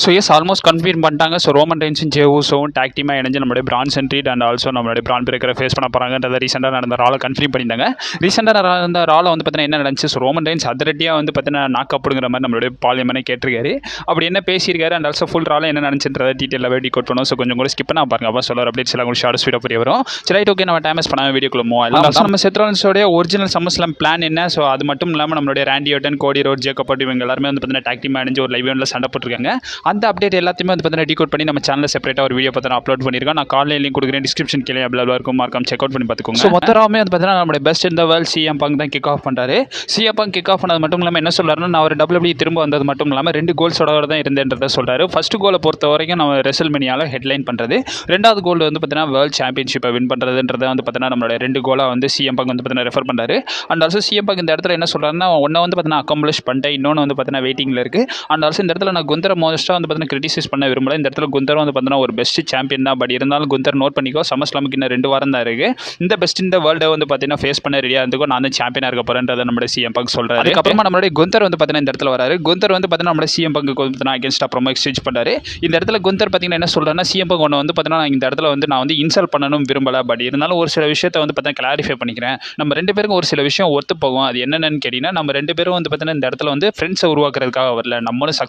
So S almost confirm பண்ணிட்டாங்க. So Roman ரெயின்ஸும் J ஊசோவும் talk டீமாக இணைஞ்சு நம்மளுடைய பிரான்சன் ரீட் அண்ட் ஆல்சோ நம்மளுடைய பிரான் பிரேக்கரை ஃபேஸ் பண்ண போகிறாங்கன்றத ரீசெண்டாக நடந்த ராலை கன்ஃபர்ம் பண்ணிட்டாங்க. ரீசெண்டாக நடந்த ராலை வந்து பார்த்தீங்கன்னா என்ன நடந்துச்சு, ஸோ ரோமன் ரெயின்ஸ் அதிரடியாக வந்து பார்த்தீங்கன்னா நாக் அப்புங்கிற மாதிரி நம்மளுடைய பார்லிமெண்ட்டை கேட்டிருக்காரு. அப்படி என்ன பேசியிருக்காரு அண்ட் ஆல்சோ ஃபுல் ராலை என்ன நடந்துச்சுன்றதை டீட்டெயிலாகவே டிகோட் பண்ணுவோம். ஸோ கொஞ்சம் கூட ஸ்கிப் பண்ண பாருங்க, அப்போ சொல்லுவார் அப்டேட்ஸ் எல்லாம் கொஞ்சம் ஷார்ட் ஸ்வீட்டாக புரிய வரும். சரி ஓகே, நம்ம டைமஸ் பண்ணாமல் வீடியோக்குள்ள மூவ் ஆகலாம். நம்ம செத்ரோன்ஸோடைய ஒரிஜினல் சம்மர்ஸ்லாம் பிளான் என்ன, ஸோ அது மட்டும் இல்லாமல் நம்மளுடைய ராண்டி ஆர்டன், கோடி ரோட், ஜேக்கப் இவங்க எல்லாருமே வந்து பார்த்தீங்கன்னா டாக் டீமாக இணைஞ்சு ஒரு லைவ் ஈவெண்ட்ல சண்டை போட்டுருக்காங்க. அந்த அப்டேட் எல்லாத்தையுமே வந்து பார்த்தீங்கன்னா டிகோட் பண்ணி நம்ம சேனலில் செப்பரேட்டாக ஒரு வீடியோ பார்த்தீங்கன்னா அப்லோட் பண்ணியிருக்கோம். நான் காலையில் லிங்க் கொடுக்குறேன், டிஸ்கிரிப்ஷன் கீழே அவைலபிளாக இருக்கும், மறக்காம செக் அவுட் பண்ணி பார்த்துக்கோங்க. ஸோ மொத்தமே வந்து பார்த்தீங்கன்னா நம்மளுடைய பெஸ்ட் இந்த வேர்ல்ட் சிஎம் பங்க் தான் கிக் ஆஃப் பண்ணுறாரு. சிஎம் பங்க் கிக் ஆஃப் பண்ணது மட்டும் இல்லாமல் என்ன சொல்கிறாருன்னா, நான் ஒரு WWE திரும்ப வந்தது மட்டும் இல்லாமல் 2 கோல்ஸோட தான் இருந்தேன்றதை சொல்கிறாரு. ஃபர்ஸ்ட் கோலை பொறுத்த வரைக்கும் நம்ம ரெசல்மேனியாவில் ஹெட்லைன் பண்ணுறது, 2வது கோல் வந்து பார்த்தீங்கன்னா வேர்ல்ட் சாம்பியன்ஷிப்பை வின் பண்ணுறதுன்றதை வந்து பார்த்தீங்கன்னா நம்மளோட 2 கோலாக வந்து சிஎம் பங்க் வந்து பார்த்தீங்கன்னா ரெஃபர் பண்ணுறாரு. அண்ட் ஆல்சோ சிஎம் பங்க் இந்த இடத்துல என்ன சொல்கிறாருன்னா, ஒன்றை வந்து பார்த்தீங்கன்னா அக்கம்ப்ளிஷ் பண்ணிட்டேன், இன்னொன்று வந்து பார்த்தீங்கன்னா வெயிட்டிங்கில் இருக்குது. அண்ட் ஆல்சோ இந்த இடத்துல நான் குந்தரை மோஸ்ட்டாக வந்து பார்த்தீங்கன்னா கிரிட்டிசைஸ் பண்ண விரும்பல. இந்த இடத்துல குந்தர் வந்து பார்த்தீங்கன்னா ஒரு பெஸ்ட் சாம்பியன் தான். பட் இருந்தாலும் குந்தர் நோட் பண்ணிக்கோ, சம்மர்ஸ்லாமுக்கு இன்னும் 2 வாரம் தான் இருக்குது. இந்த பெஸ்ட் இந்த வேர்ல்டை வந்து பார்த்தீங்கன்னா ஃபேஸ் பண்ண ரெடியாக இருந்துக்கோ, நான் வந்து சாம்பியனாக இருக்க போகிறேன்றதை நம்மளுடைய சிஎம் பங்க் சொல்கிறாரு. அதுக்கப்புறமா நம்மளுடைய குந்தர் வந்து பார்த்தீங்கன்னா இந்த இடத்துல வராரு. குந்தர் வந்து பார்த்தீங்கன்னா நம்மளுடைய சிஎம் பங்கு வந்து அகேன்ஸ்டாக ப்ரோமோ எக்ஸ்சேஞ்ச் பண்ணுறாரு. இந்த இடத்துல குந்தர் பார்த்தீங்கன்னா என்ன சொல்கிறாருன்னா, சிஎம் பங்க் ஒன்று வந்து பார்த்தீங்கன்னா இந்த இடத்துல வந்து நான் வந்து இன்சல்ட் பண்ணணும் விரும்பல. பட் இருந்தாலும் ஒரு சில விஷயத்தை வந்து பார்த்தீங்கன்னா கிளாரிஃபை பண்ணிக்கிறேன். நம்ம 2 பேருக்கும் ஒரு சில விஷயம் ஒத்து போகும். அது என்னென்னு கேட்டிங்கன்னா, நம்ம 2 பேரும் வந்து பார்த்தீங்கன்னா இந்த இடத்துல வந்து ஃப்ரெண்ட்ஸை உருவாக்குறதுக்காக வரல. நம்மளும்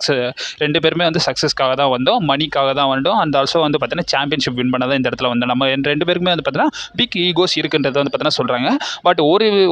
2 பேருமே வந்து சக்ஸஸ்க்காக தான் வந்தோம், மணிக்காக தான் வந்தோம். அண்ட் ஆல்சோ வந்து பார்த்தீங்கன்னா சாம்பியன்ஷிப் வின் பண்ண தான் இந்த இடத்துல வந்து நம்ம 2 பேருக்குமே வந்து பார்த்தீங்கன்னா பிக் ஈகோஸ் இருக்குன்றதை வந்து பார்த்தீங்கன்னா சொல்கிறாங்க. பட்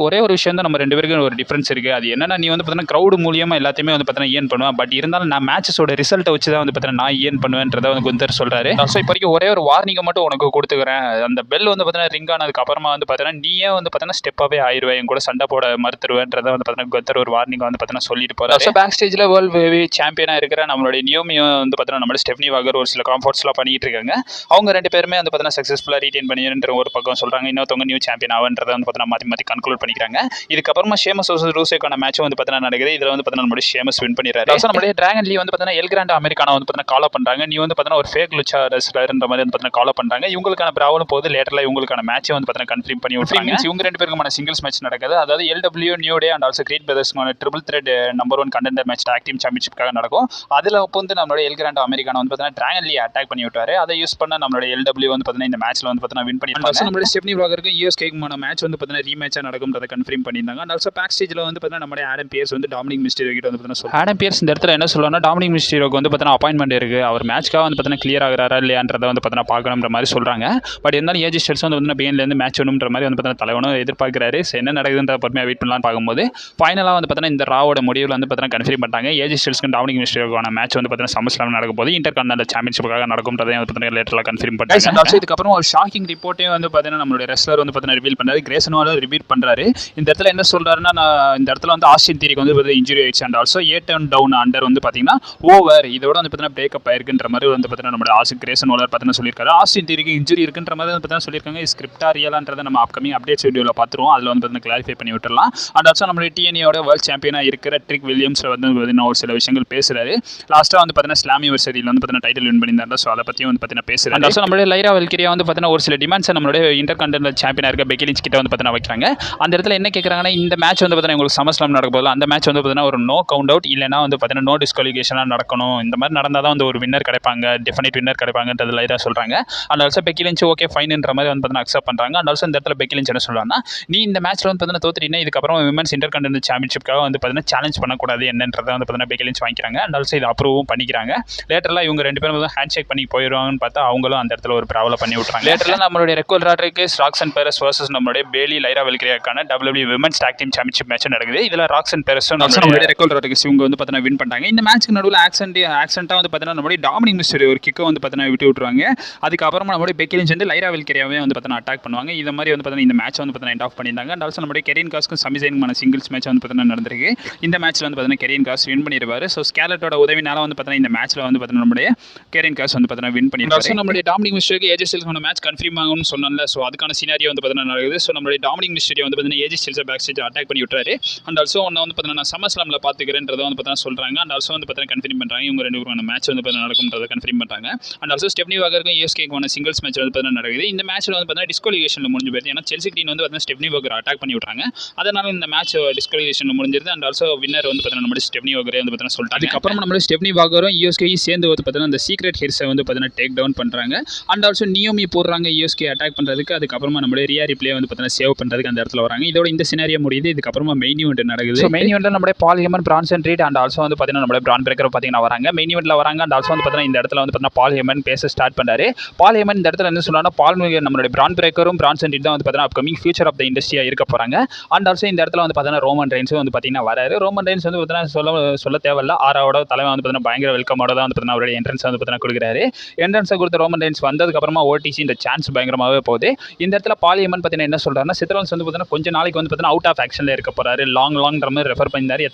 ஒரே ஒரு விஷயம் தான் நம்ம 2 பேருக்கும் ஒரு டிஃப்ரென்ஸ் இருக்குது. அது என்னன்னா, நீ வந்து பார்த்தீங்கன்னா க்ரௌடு மூலியமாக எல்லாத்தையுமே வந்து பார்த்தீங்கன்னா ஏன் பண்ணுவேன். பட் இருந்தாலும் நான் மேட்சஸோட ரிசல்ட்டை வச்சு தான் வந்து பார்த்தீங்கன்னா நான் ஏன் பண்ணுவேன்றதை வந்து குந்தர் சொல்கிறாரு. ஸோ இப்போ வரைக்கும் ஒரே ஒரு வார்னிங்கை மட்டும் உனக்கு கொடுத்துக்கிறேன். அந்த பெல் வந்து பார்த்தீங்கன்னா ரிங் ஆனதுக்கு அப்புறமா வந்து பார்த்தீங்கன்னா நீயே வந்து பார்த்தீங்கன்னா ஸ்டெப்பாகவே ஆயிடுவேன், என் கூட சண்டை போட மறுத்துருவேன்றதை வந்து பார்த்தீங்கன்னா குந்தர் ஒரு வார்னிங்கை வந்து பார்த்தீங்கன்னா சொல்லிட்டு போகிறார். ஸோ பேக் ஸ்டேஜில் வேர்ல்டு ஹெவி சாம்பியனாக இருக்கிற நம்மளுடைய நியோமியும் வந்து பார்த்தீங்கன்னா நம்மளோட ஸ்டெஃப்னி வாகர் ஒரு சில காம்ஃபர்ட்ஸ்லாம் பண்ணிட்டு இருக்காங்க. அவங்க 2 பேருமே வந்து பார்த்தீங்கன்னா சக்ஸஸ்ஃபுல்லாக ரீடைன் பண்ணின்ற ஒரு பக்கம் சொல்கிறாங்க. இன்னொருத்தவங்க நியூ சாம்பியன் ஆகுன்றதை வந்து பார்த்தீங்கன்னா மாற்றி கன்க்ளூட் பண்ணிக்கிறாங்க. இதுக்கப்புறமா ஷேமஸ் வர்சஸ் ரூசேக்கான மேட்ச் வந்து பார்த்தீங்கன்னா நடக்குது. இதில் வந்து பார்த்தீங்கன்னா நம்மளுடைய ஷேமஸ் வின் பண்ணிடுறாரு. ஸோ நம்மளுடைய டிராகன் லீ வந்து பார்த்தீங்கன்னா எல் கிராண்ட் அமெரிக்கான வந்து பார்த்தீங்கன்னா கால் பண்ணுறாங்க. நீ வந்து பார்த்தீங்கன்னா ஒரு ஃபேக் லுச்சா ரெஸ்லர்ன்ற மாதிரி வந்து பார்த்தீங்கன்னா கால் பண்ணுறாங்க. இவங்களுக்கான பிராவலும் போது லேட்டரில் இவங்களுக்கான மேட்சை வந்து பார்த்தீங்கன்னா கன்ஃபார்ம் பண்ணி விட்டுறாங்க. இவங்க 2 பேருக்குமான சிங்கிள்ஸ் மேட்ச் நடக்குது. அதாவது LW New Day and also great பிரதர்ஸ்க்கான triple threat number 1 contender match tag team சாம்பியன்ஷிப்காக நடக்கும். அதில் வந்து நம்மளுடைய எல் கிராண்ட் அமெரிக்கான வந்து பார்த்தீங்கன்னா டிராகன் லீ அட்டாக் பண்ணி விட்டாரு. அதை யூஸ் பண்ண நம்மளுடைய LW வந்து பார்த்தீங்கன்னா இந்த மேட்ச்ல வந்து பார்த்தீங்கன்னா வின் பண்ணிருக்காங்க. நம்மளுடைய ஸ்டெஃப்னி வாகருக்கு USK-மான மேட்ச் வந்து பார்த்தீங்கன்னா ரீமேட்சா நடக்கும்ன்றதை கன்ஃபார்ம் பண்ணியிருந்தாங்க. அண்ட் ஆல்சோ பேக் ஸ்டேஜில் வந்து பார்த்தீங்கன்னா நம்மளுடைய ஆடம் பியர்ஸ் வந்து டாமினிக் மிஸ்டீரியோ கிட்ட வந்து பார்த்தீங்கன்னா ஆடம் பியர்ஸ் இந்த இடத்துல என்ன சொல்லுவாங்கன்னா, டாமினிக் மிஸ்டீரியோக்கு வந்து பார்த்தீங்கன்னா அப்பாயின்மெண்ட் இருக்குது, அவர் மேட்ச்க்காக வந்து பார்த்தீங்கன்னா கிளியர் ஆகிறாரா இல்லையான்றதை வந்து பார்த்தீங்கன்னா பார்க்கணுன்ற மாதிரி சொல்கிறாங்க. பட் இருந்தாலும் ஏஜி ஸ்டைல்ஸ் வந்து பார்த்தீங்கன்னா பெயின்லேருந்து மேட்ச் வேணுன்ற மாதிரி வந்து பார்த்தீங்கன்னா தலைவனும் எதிர்பார்க்குறாரு. ஸோ என்ன நடக்குதுன்ற பொறுமையாக வெயிட் பண்ணலாம்னு பார்க்கும்போது ஃபைனலாக வந்து பார்த்தீங்கன்னா இந்த ராவோட முடிவில் வந்து பார்த்தீங்கன்னா கன்ஃபார்ம் பண்ணிட்டாங்க. ஏஜி ஸ்டைல்ஸ்க்கு டாமினிக் மிஸ்டீரியோக்கான மேட்ச் வந்து பார்த்தீங்கன்னா சம்மர்ஸ்லாம் நடக்கும் போது இன்டர் கான்டினென்டல் சாம்பியன்ஷிப்காக நடக்கும்ன்றதை வந்து பார்த்தீங்கன்னா லேட்டரில் கன்ஃபார்ம் பண்ணிட்டாங்க. அண்ட் ஆல்சோ இதுக்கப்புறம் ஒரு ஷாக்கிங் ரிப்போர்ட்டையும் வந்து பார்த்தீங்கன்னா நம்மளுடைய ரெஸ்லர் வந்து பார்த்தீங்கன்னா ரிவீல் பண்ணுறாரு. கிரேசன் வாலர் ரிவீல் பண்ணுறாரு. இந்த இடத்துல என்ன சொல்கிறாருன்னா, இந்த இடத்துல வந்து ஆஸ்டின் தியரிக்கு வந்து இன்ஜுரி ஆயிடுச்சு. And also 8 turn down under வந்து பார்த்தீங்கன்னா ஓவர், இதோட வந்து பார்த்தீங்கன்னா பிரேக்கப் ஆயிருக்குன்ற மாதிரி வந்து பார்த்தீங்கன்னா நம்மளோட கிரேசன் வாலர் பார்த்தீங்கன்னா சொல்லியிருக்காரு. ஆஸ்டின் தியரிக்கு இன்ஜுரி இருக்குன்ற மாதிரி வந்து பார்த்தீங்கன்னா சொல்லியிருக்காங்க. ஸ்கிரிப்டா ரியலான்றதை நம்ம அப்கமிங் அப்டேட்ஸ் வீடியோவில் பார்த்துருவோம். அதில் வந்து பார்த்தீங்கன்னா கிளாரிஃபை பண்ணி விட்டுறலாம். அண்ட் ஆல்சோ நம்மளுடைய TNA-யோட வேர்ல்ட் சாம்பியனாக இருக்கிற ட்ரிக் வில்லியம்ஸ் வந்து பார்த்தீங்கன்னா ஒரு சில விஷயங்கள் பேசுறாரு. லாஸ்ட்டாக வந்து பார்த்தீங்கன்னா ஸ்லாமிவர்சரியில் வந்து பார்த்தீங்கன்னா டைட்டில் வின் பண்ணியிருந்தாங்க. ஸோ அதை பற்றியும் வந்து பார்த்தீங்கன்னா பேசுறாரு. அண்ட் ஆல்சோ நம்மளுடைய லைரா வெல்கிரியா வந்து பார்த்தீங்கன்னா ஒரு சில டிமாண்ட்ஸை நம்மளுடைய இன்டர் கான்டினென்டல் சாம்பியனாக இருக்க பெக்கி லிஞ்ச் கிட்ட வந்து பார்த்தீங்கன்னா வைக்கிறாங்க. அந்த இடத்துல என்ன கேட்குறாங்கன்னா, இந்த மேட்ச் வந்து பார்த்தீங்கன்னா உங்களுக்கு சம்மர்ஸ்லாம் நடக்கும் போது அந்த மேட்ச் வந்து பார்த்தீங்கன்னா ஒரு நோ கவுண்ட் அவுட் இல்லைனா வந்து பார்த்தீங்கன்னா நோ டிஸ்குவாலிஃபிகேஷனாக நடக்கணும். இந்த மாதிரி நடந்தால் தான் வந்து ஒரு வின்னர் கிடைப்பாங்க, டெஃபினைட் வின்னர் கிடைப்பாங்கன்றது லைரா சொல்கிறாங்க. And also Becky Lynch okay ஃபைன்ன்ற மாதிரி வந்து பார்த்தீங்கன்னா அக்செப்ட் பண்ணுறாங்க. அண்ட் ஆல்சோ இந்த இடத்துல பெக்கி லிஞ்ச் என்ன சொல்கிறாங்கன்னா, நீ இந்த மேட்ச்சில் வந்து பார்த்தீங்கன்னா தோத்துட்டீங்கன்னா இதுக்கப்புறம் விமன்ஸ் இன்டர் கான்டினென்டல் சாம்பியன்ஷிப்காக வந்து பார்த்தீங்கன்னா சேலஞ்ச் பண்ணக்கூடாது என்னன்றதை வந்து பார்த்தீங்கன்னா பெக்கி லிஞ்ச் வாங்கிக்கிறாங்க. அண்ட் ஆல்சோ இது அப்ரூவும் பண்ணிக்கிறாங்க. லேட்டரில் இவங்க 2 பேரும் வந்து ஹேண்ட் ஷேக் பண்ணி போயிடுவாங்கன்னு பார்த்தா அவங்களும் அந்த இடத்துல ஒரு ப்ராவலை பண்ணி விட்றாங்க. லேட்டரில் நம்மளுடைய ரெக்கோல் ராட்ரிகஸ், ராக்சன் பெரஸ் வர்சஸ் நம்மளுடைய Bali லைரா வெல்கிரியாக்கான WWE women's talk team championship match நடக்குது. இதில் ராக்சன் பெரஸும் நம்மளுடைய ரெக்கோல் ராட்ரிகஸ் இவங்க வந்து பார்த்தீங்கன்னா வின் பண்ணிட்டாங்க. இந்த மேட்ச்க்கு நடுவில் ஆக்சென்ட்டாக வந்து பார்த்தீங்கன்னா நம்மளுடைய டாமினிக் மிஸ்டீரியோ ஒரு கிக்கை வந்து பார்த்தீங்கன்னா விட்டு விட்டுருவாங்க. அதுக்கப்புறமா நம்மளுடைய பெக்கி லிஞ்ச் வந்து லைரா வெல்கிரியாவே வந்து பார்த்தீங்கன்னா அட்டாக் பண்ணுவாங்க. இந்த மாதிரி வந்து பார்த்தீங்கன்னா இந்த மேட்ச் வந்து பார்த்தீங்கன்னா எண்ட் ஆஃப் பண்ணியிருந்தாங்க. அண்ட் ஆல்சோ நம்மளுடைய கெரியன் காஸ்க்கும் சமிசைனுமான சிங்கிள்ஸ் மேட்ச் வந்து பார்த்தீங்கன்னா நடந்திருக்கு. இந்த மேட்ச்சில் வந்து பார்த்தீங்கன்னா கெரியன் காஸ் வின் பண்ணிடுவார். ஸோ ஸ்கேலட்டோட உதவினால வந்து பார்த்தீங்கன்னா இந்த மேட்ச்சில் வந்து பார்த்தீங்கன்னா நம்மளுடைய கெரியன் காஸ் வந்து பார்த்தீங்கன்னா வின் பண்ணிடுவார். ஸோ நம்மளுடைய டாமினிக் மிஸ்டீரியோக்கு ஏஜி ஸ்டைல்ஸ்க்கான மேட்ச் கன்ஃபார்ம் ஆகும்னு சொன்னால. ஸோ அதுக்கான சினாரியோ வந்து பார்த்தீங்கன்னா நடக்குது. ஸோ நம்மளுடைய டாமினிக் மிஸ்டீரியோ வந்து பார்த்தீங்கன்னா ஏஜி ஸ்டைல்ஸை பேக் ஸ்டேஜ் அட்டாக் பண்ணி விட்டுறாரு. அண்ட் ஆல்சோ ஒன்று வந்து பார்த்தீங்கன்னா நான் சம்மர்ஸ்லாமில் பார்த்துக்கிறேன்றதை வந்து பார்த்தீங்கன்னா சொல்கிறாங்க. அண்ட் ஆல்சோ வந்து பார்த்தீங்கன்னா கன்ஃபார்ம் பண்ணுறாங்க. இவங்க 2 பேருக்கான மேட்ச் வந்து பார்த்தீங்கன்னா நடக்கும்ன்றதை கன்ஃபார்ம் பண்ணுறாங்க. அண்ட் ஆல்சோ ஸ்டெஃப்னி வாகருக்கும் USK-க்கான சிங்கிள்ஸ் மேட்ச் வந்து பார்த்தீங்கன்னா நடக்குது. இந்த மேட்ச்சில் வந்து பார்த்தீங்கன்னா டிஸ்குவாலிஃபிகேஷனில் முடிஞ்சு போயிடுது. ஏன்னா செல்சி டீம் வந்து பார்த்தீங்கன்னா ஸ்டெஃப்னி வாகர் அட்டாக் பண்ணி விட்றாங்க. அதனால இந்த மேட்ச் டிஸ்குவாலிஃபிகேஷனில் முடிஞ்சிருது. அண்ட் ஆல்சோ வின்னர் வந்து பார்த்தீங்கன்னா நம்ம ஸ்டெஃப்னி வாகரே வந்து பார்த்தீங்கன்னா சொல்லிட்டாங்க. அதுக்கப்புறம் நம்ம ஸ்டெஃப்னி வாகரும் நியோமியும் யூஎஸ்கேயும் சேர்ந்து வந்து பார்த்தீங்கன்னா அந்த சீக்ரெட் ஹெர்ஸை வந்து பார்த்தீங்கன்னா டேக் டவுன் பண்ணுறாங்க. அண்ட் ஆல்சோ நியோமி போடுறாங்க யூஎஸ்கே அட்டாக் பண்ணுறதுக்கு. அதுக்கப்புறமா நம்மளுடைய ரியா ரிப்ளே வந்து பார்த்தீங்கன்னா சேவ் பண்ணுறதுக்கு அந்த இடத்துல வராங்க. இதோட இந்த சினாரியா முடியுது. இதுக்கப்புறமா மெயின் ஈவெண்ட் நடக்குது. ஸோ மெயின் ஈவெண்ட்டில் நம்மளுடைய பால் Hemen, Branson read and also வந்து பார்த்தீங்கன்னா நம்மளுடைய பிரான் பிரேக்கர் பார்த்தீங்கன்னா வராங்க. மெயின் ஈவெண்ட்டில் வராங்க. அண்ட் ஆல்சோ வந்து பார்த்தீங்கன்னா இந்த இடத்துல வந்து பார்த்தீங்கன்னா பால் ஹேமன் பேச ஸ்டார்ட் பண்ணாரு. பால் ஹேமன் இந்த இடத்துல என்ன சொல்றாங்கன்னா, நம்மளுடைய பிரான் பிரேக்கரும் பிரான்சன் ரீட் தான் வந்து பார்த்தீங்கன்னா அப்கமிங் ஃபியூச்சர் ஆஃப் த இண்டஸ்ட்ரியா இருக்க போறாங்க. அண்ட் ஆல்சோ இந்த இடத்துல வந்து பார்த்தீங்கன்னா ரோமன் ரெயின்ஸும் வந்து பார்த்தீங்கன்னா வராரு. ரோமன் ரெயின்ஸ் வந்து பார்த்தீங்கன்னா சொல்ல தேவையில்ல. ஆறாவோட தலைவன் வந்து பார்த்தீங்கன்னா பயங்கர வெல்கமோட தான் வந்து பார்த்தீங்கன்னா அவருடைய என்ட்ரன்ஸ் வந்து பார்த்தீங்கன்னா கொடுக்குறாரு. என்ட்ரன்ஸை கொடுத்த ரோமன் ரெயின்ஸ் வந்ததுக்கு அப்புறமா ஓடிசி இந்த சான்ஸ் பயங்கரமாகவே போகுது. இந்த இடத்துல பால் ஹேமன் பார்த்தீங்கன்னா என்ன சொல்றாருன்னா, சித்ரன்ஸ் வந்து பார்த்தீங்கன்னா கொஞ்ச நாளைக்கு வந்து பார்த்தீங்கன்னா அவுட் ஆஃப் ஆக்ஷன்ல இருக்க போறாரு. லாங்ன்ற மாதிரி ரெஃபர் பண்ணியிருந்தாரு.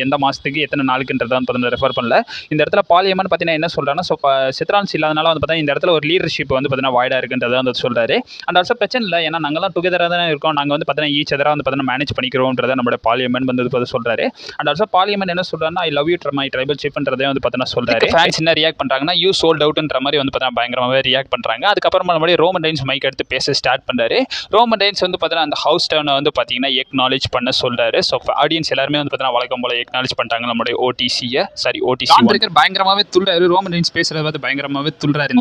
எந்த மாசத்துக்கு எத்தனை நாளுக்குன்றத வந்து பார்த்தீங்கன்னா ரெஃபர் பண்ணல. இந்த இடத்துல பால் ஹேமன் பார்த்தீங்கன்னா என்ன சொல்றாருன்னா, சித்ரான்ஸ் இல்லாதனால வந்து பார்த்தீங்கன்னா இந்த இடத்துல ஒரு லீடர்ஷிப் வந்து பார்த்தீங்கன்னா வாய்டா இருக்குன்றத வந்து சொல்றாரு. அண்ட் ஆல்சோ பிரச்சனை இல்லை, ஏன்னா நாங்கெல்லாம் டுகெதராக தானே இருக்கோம், நாங்கள் வந்து பார்த்தீங்கன்னா ஈச் எதராக வந்து பார்த்தீங்கன்னா மேனேஜ் பண்ணிக்கிறோம்ன்றத நம்மளோட பார்லிமெண்ட் வந்து சொல்றாரு. அண்ட் ஆல்சோ பார்லிமெண்ட் என்ன சொல்றாருன்னா, I love you my tribal சீஃப்ன்றதே வந்து பார்த்தீங்கன்னா சொல்றாரு. ஃபேன்ஸ் என்ன ரியாக்ட் பண்றாங்கன்னா, யூ சோல்ட் அவுட்ன்ற மாதிரி வந்து பார்த்தீங்கன்னா பயங்கரமாகவே ரியாக்ட் பண்றாங்க. அதுக்கப்புறமா நம்மளுடைய ரோமன் ரெயின்ஸ் மைக் எடுத்து பேச ஸ்டார்ட் பண்றாரு. ரோமன் ரெயின்ஸ் வந்து பார்த்தீங்கன்னா அந்த ஹவுஸ் டவுனை வந்து பார்த்தீங்கன்னா எக்னாலேஜ் பண்ண சொல்றாரு. ஸோ ஆடியன்ஸ் எல்லாருமே வந்து பார்த்தீங்கன்னா வழக்கம் போல எக்னாலேஜ் பண்ணிட்டாங்க நம்மளுடைய ஓடிசியை. சாரி, ஓடிசி பயங்கரமாகவே துள்ளாரு. ரோமன் ரெயின்ஸ் பேசுறது வந்து பயங்கரமாகவே துள்ளாரு.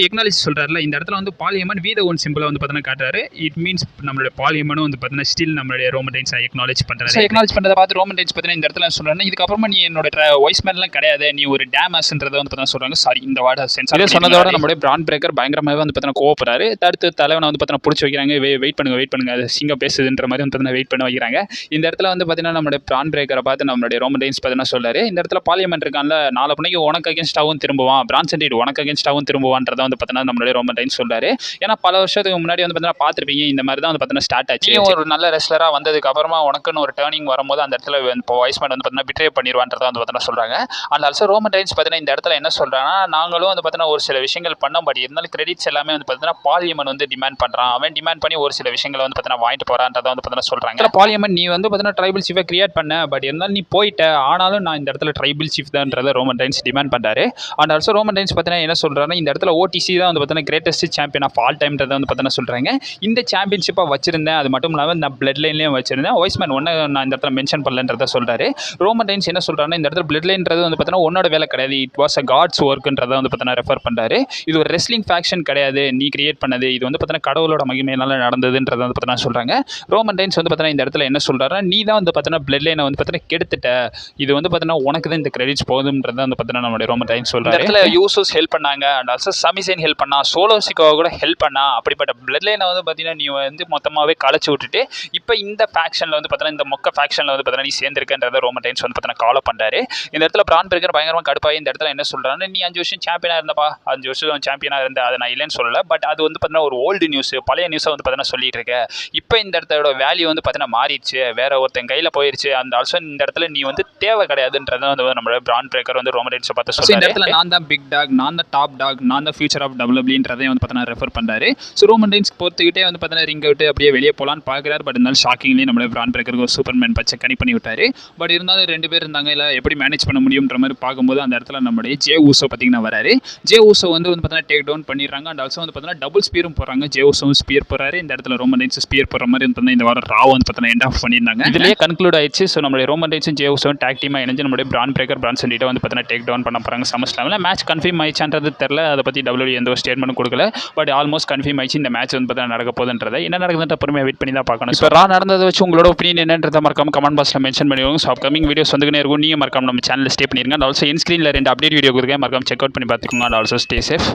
எக்னாலேஜ் சொல்றாருல, இந்த இடத்துல வந்து பார்லிமெண்ட் வீத ஒன் சிம்பிளை வந்து பார்த்தீங்கன்னா காட்டுறாரு. இட் மீன்ஸ் நம்மளுடைய பார்லிமெண்ட் வந்து பார்த்தீங்கன்னா ஸ்டில் நம்மளுடைய ரோமன் ரெயின்ஸ் எக்னாலேஜ் பண்றாரு. எக்னாலேஜ் பண்றதை பார்த்து ரோமன் ரெயின்ஸ் பார்த்தீங்கன்னா இந்த இடத்துல சொல்றாரு, இதுக்கப்புறமா நீ என்னோட வாய்ஸ் மேன்லாம் கிடையாது, நீ ஒரு டேமஸ்ன்றதை வந்து பார்த்தீங்கன்னா சொல்றாங்க. சாரி, இந்த வார்டை சென்சார் சொன்னதோட நம்மளுடைய பிரான் பிரேக்கர் பயங்கரமாகவே வந்து பார்த்தீங்கன்னா கோவப்படுறாரு. தடுத்து தலைவனை வந்து பார்த்தீங்கன்னா பிடிச்சி வைக்கிறாங்க. வெயிட் பண்ணுங்க அது சிங்கம் பேசுதுன்ற மாதிரி வந்து பார்த்தீங்கன்னா வெயிட் பண்ண வைக்கிறாங்க. இந்த இடத்துல வந்து பார்த்தீங்கன்னா நம்மளுடைய பிரான் பிரேக்கரை பார்த்து நம்மளுடைய ரோமன் ரெயின்ஸ் பார்த்தீங்கன்னா சொல்றாரு, இந்த இடத்துல பார்லிமெண்ட் இருக்கான்ல, நாலு மணிக்கு உனக்கு அகேன்ஸ்டாகவும் திரும்புவான், பிரான்சன் ரீட் உனக்கு அகேன்ஸ்டாகவும் திரும்புவான்றதை வந்து பார்த்தீங்கன்னா நம்மளுடைய ரோமன் ரெயின்ஸ் சொல்றாரு. ஏன்னா பல வருஷத்துக்கு முன்னாடி வந்து பார்த்தீங்கன்னா பார்த்துருப்பீங்க, இந்த மாதிரி தான் வந்து பார்த்தீங்கன்னா ஸ்டார்ட் ஆச்சு. ஒரு நல்ல ரெஸ்லராக வந்ததுக்கு அப்புறமா உனக்குன்னு ஒரு டேர்னிங் வரும்போது அந்த இடத்துல இப்போ வாய்ஸ்மேன் வந்து பார்த்தீங்கன்னா பிட்ரே பண்ணிடுவான்றதை வந்து பார்த்தீங்கன்னா சொல்றாங்க. அண்ட் ஆல்சோ ரோமன் ரெயின்ஸ் பார்த்தீங்கன்னா இந்த இடத்துல என்ன சொல்றாங்கன்னா, நாங்களும் வந்து பார்த்தீங்கன்னா ஒரு சில விஷயங்கள் பண்ணோம், பட் இருந்தாலும் கிரெடிட்ஸ் எல்லாமே வந்து பார்த்தீங்கன்னா பார்லிமெண்ட் வந்து டிமாண்ட் பண்றான். அவன் டிமாண்ட் பண்ணி ஒரு சில விஷயங்களை வந்து பார்த்தீங்கன்னா வாங்கிட்டு போறான்றதை வந்து பார்த்தீங்கன்னா சொல்றாங்க. பார்லிமெண்ட் நீ வந்து பார்த்தீங்கன்னா ட்ரைபல் சீஃபை கிரியேட் பண்ண, பட் இருந்தாலும் நீ போயிட்ட, ஆனாலும் நான் இந்த இடத்துல ட்ரைபல் சீஃப் தான்றதை ரோமன் ரெயின்ஸ் டிமாண்ட் பண்றாரு. அண்ட் ஆல்சோ ரோமன் ரெயின்ஸ் பார்த்தீங்கன்னா என்ன சொல்றாருன்னா, இந்த இடத்துல ஓடிசி தான் வந்து பார்த்தீங்கன்னா கிரேட்டஸ்ட் சாம்பியன் ஆஃப் ஆல் டைம்ன்றதை வந்து பார்த்தீங்கன்னா சொல்றாங்க. இந்த சாம்பியன்ஷிப்பை வச்சிருந்தேன், அது மட்டும் இல்லாமல் நான் பிளட் லைன்லேயும் வச்சிருந்தேன், வாய்ஸ்மேன் ஒன்று நான் இந்த இடத்துல மென்ஷன் பண்ணலன்றதை சொல்றாரு. ரோமன் ரெயின்ஸ் என்ன சொல்றாருன்னா, இந்த இடத்துல பிளட் லைன்றது வந்து பார்த்தீங்கன்னா உன்னோட வேலை கிடையாது, இட் வாஸ் அ காட்ஸ் ஒர்க்ன்றதை வந்து பார்த்தீங்கன்னா ரெஃபர் பண்றாரு. இது ஒரு ரெஸ்லிங் ஃபேக்ஷன் கிடையாது, நீ கிரியேட் பண்ணது, இது வந்து பார்த்தீங்கன்னா கடவுளோட மகிமையினால நடந்ததுன்றதை வந்து பார்த்தீங்கன்னா சொல்றாங்க. ரோமன் ரெயின்ஸ் வந்து பார்த்தீங்கன்னா இந்த இடத்துல என்ன சொல்றாருன்னா, நீ தான் வந்து பார்த்தீங்கன்னா பிளட் லைனை வந்து பார்த்தீங்கன்னா கெடுத்துட்ட, இது வந்து பார்த்தீங்கன்னா உனக்கு தான் இந்த கிரெடிட்ஸ் போகுதுன்றதை வந்து பார்த்தீங்கன்னா நம்மளுடைய ரோமன் ரெயின்ஸ் சொல்றாரு. இந்த இடத்துல யூசஸ் ஹெல்ப் பண்ணாங்க, அண்ட் ஆல்சோ சமிசைன் ஹெல்ப் பண்ணா, சோலோ சிக்கோவா கூட ஹெல்ப் பண்ணா, அப்படிப்பட்ட பிளட் லைனை வந்து பார்த்தீங்கன்னா நீ வந்து மொத்தமாகவே களைச்சு விட்டுட்டு இப்போ இந்த ஃபேக்ஷனில் வந்து பார்த்தீங்கன்னா இந்த மொக்க ஃபேக்ஷனில் வந்து பார்த்தீங்கன்னா நீ சேர்ந்திருக்கன்றதை ரோமன் ரெயின்ஸ் வந்து பார்த்தீங்கன்னா கால் பண்றாரு. இந்த இடத்துல பிரான் பிரேக்கர் பயங்கரமாக கடுப்பாகி இந்த இடத்துல என்ன சொல்றாரு, நீ 5 வருஷம் சாம்பியனாக இருந்தப்பா, 5 வருஷம் சாம்பியனாக இருந்த, அதை நான் இல்லைன்னு சொல்லலை, பட் அது வந்து பார்த்தீங்கன்னா ஒரு ஓல்டு நியூஸ், பழைய நியூஸை வந்து பார்த்தீங்கன்னா சொல்லிட்டு இருக்க. இப்போ இந்த இடத்தோட வேல்யூ வந்து பார்த்தீங்கன்னா மாறிடுச்சு, வேற ஒருத்தன் கையில் போயிருச்சு. அந்த ஆல்சோ இந்த இடத்துல நீ வந்து தேவை கிடையாதுன்றதை வந்து நம்மளோட பிரான் பிரேக்கர் வந்து ரோமன் ரெயின்ஸை பார்த்து சொல்றாரு. இந்த இடத்துல நான் தான் பிக் டாக், நான் தான் டாப் டாக், நான் தான் ஃபியூச்சர் ஆஃப் டபிள்யூடபிள்யூன்றதை வந்து பார்த்தீங்கன்னா ரெஃபர் பண்றாரு. ஸோ ரோமன் ரெயின்ஸ் பொறுத்துக்கிட்டே வந்து பார்த்தீங்கன்னா ரிங் விட்டு அப்படியே வெளியே போகலான்னு பார்க்குறாரு. பட் இருந்தாலும் ஷாக்கிங்லி நம்மளோட பிரான் பிரேக்கருக்கு ஒரு சூப்பர்மேன் பச்சை கனி பண்ணி விட்டாரு. பட் இருந்தாலும் 2 பேர் இருந்தாங்க, இல்லை எப்படி மேனேஜ் பண்ண முடியுன்ற மாதிரி பார்க்கும்போது அந்த இடத்துல நம்மளுடைய ஜே ஊசோ பார்த்தீங்கன்னா வராரு. ஜே ஊசோ வந்து பார்த்தீங்கன்னா டேக் டவுன் பண்ணிடுறாங்க. அண்ட் ஆல்சோ வந்து பார்த்தீங்கன்னா டபுள் ஸ்பியரும் போகிறாங்க. ஜே ஊசோவும் ஸ்பியர் போறாரு. இந்த இடத்துல ரோமன் ரெயின்ஸ் ஸ்பியர் போகிற மாதிரி வந்து இந்த வாரம் ராவ் வந்து பார்த்தீங்கன்னா எண்ட் ஆஃப் பண்ணியிருந்தாங்க. இதுலேயே கன்க்ளூட் ஆயிடுச்சு. ஸோ நம்மளுடைய ரோமன் ரெயின்ஸும் ஜே ஊசோவும் டாக் டீமாக இணைஞ்சு நம்மளுடைய பிரான் பிரேக்கர் பிரான்சன் ரீட்டை வந்து பார்த்தீங்கன்னா டேக் டவுன் பண்ண போகிறாங்க சமஸ்லாமில். மேட்ச் கன்ஃபார்ம் ஆயிடுச்சான்றது தெரியல, அதை பற்றி டபிள்யூ எந்த ஒரு ஸ்டேட்மெண்ட்டும் கொடுக்கல. பட் ஆல்மோஸ்ட் கன்ஃபார்ம் ஆயிடுச்சு இந்த மேட்ச் வந்து பார்த்தீங்கன்னா நடக்க போகுதுன்றதை. என்ன நடக்குதுன்ற பொறுமையாக வெயிட் பண்ணி தான் பார்க்கணும். இப்போ ரா நடந்ததை வச்சு உங்களோட ஒப்பீனியன் என்னன்றதை மறக்காம கமெண்ட் பாக்ஸில் மென்ஷன் பண்ணிடுவோம். ஸோ அப்கமிங் வீடியோஸ் வந்துக்கினே இருக்கும். நீங்கள் மறக்காம நம்ம சேனலில் ஸ்டே பண்ணிருங்க. அண்ட் ஆல்சோ என் ஸ்க்ரீனில் 2 அப்டேட் வீடியோ கொடுக்குறேன், மறக்காம செக் அவுட் பண்ணி பார்த்துக்கோங்க. And also stay safe.